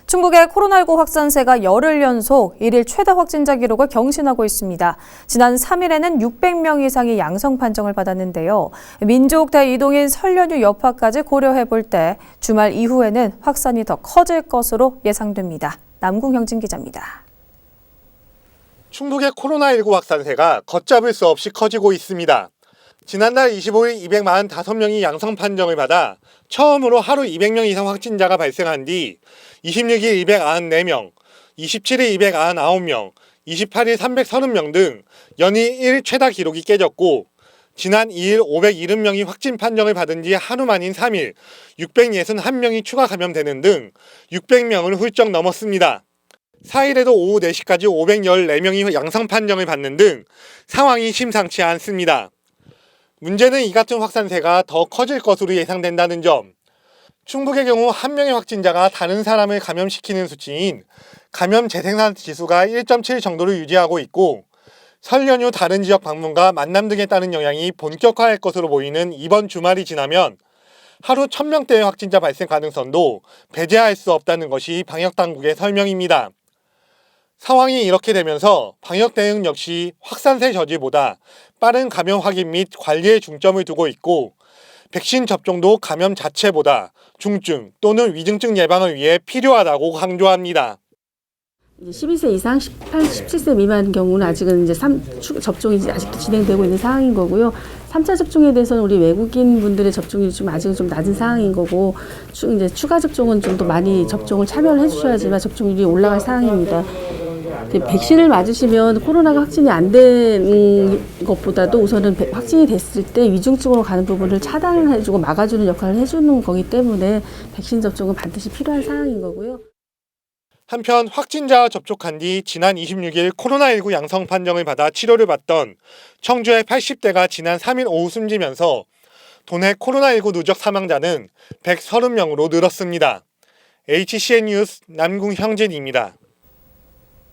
충북의 코로나19 확산세가 열흘 연속 1일 최다 확진자 기록을 경신하고 있습니다. 지난 3일에는 600명 이상이 양성 판정을 받았는데요. 민족 대이동인 설 연휴 여파까지 고려해 볼 때 주말 이후에는 확산이 더 커질 것으로 예상됩니다. 남궁형진 기자입니다. 충북의 코로나19 확산세가 걷잡을 수 없이 커지고 있습니다. 지난달 25일 245명이 양성 판정을 받아 처음으로 하루 200명 이상 확진자가 발생한 뒤 26일 294명, 27일 299명, 28일 330명 등 연일 1일 최다 기록이 깨졌고 지난 2일 570명이 확진 판정을 받은 지 하루 만인 3일 661명이 추가 감염되는 등 600명을 훌쩍 넘었습니다. 4일에도 오후 4시까지 514명이 양성 판정을 받는 등 상황이 심상치 않습니다. 문제는 이 같은 확산세가 더 커질 것으로 예상된다는 점. 충북의 경우 한 명의 확진자가 다른 사람을 감염시키는 수치인 감염 재생산 지수가 1.7 정도를 유지하고 있고 설 연휴 다른 지역 방문과 만남 등에 따른 영향이 본격화할 것으로 보이는 이번 주말이 지나면 하루 1000명대의 확진자 발생 가능성도 배제할 수 없다는 것이 방역당국의 설명입니다. 상황이 이렇게 되면서 방역 대응 역시 확산세 저지보다 빠른 감염 확인 및 관리에 중점을 두고 있고 백신 접종도 감염 자체보다 중증 또는 위중증 예방을 위해 필요하다고 강조합니다. 12세 이상 17세 미만 경우는 아직은 이제 접종이 아직도 진행되고 있는 상황인 거고요. 3차 접종에 대해서는 우리 외국인 분들의 접종이 좀 아직은 좀 낮은 상황인 거고 이제 추가 접종은 좀 더 많이 접종을 참여를 해주셔야지만 접종률이 올라갈 상황입니다. 백신을 맞으시면 코로나가 확진이 안 된 것보다도 우선은 확진이 됐을 때 위중증으로 가는 부분을 차단을 해주고 막아주는 역할을 해주는 거기 때문에 백신 접종은 반드시 필요한 상황인 거고요. 한편 확진자와 접촉한 뒤 지난 26일 코로나19 양성 판정을 받아 치료를 받던 청주의 80대가 지난 3일 오후 숨지면서 도내 코로나19 누적 사망자는 130명으로 늘었습니다. HCN 뉴스 남궁형진입니다.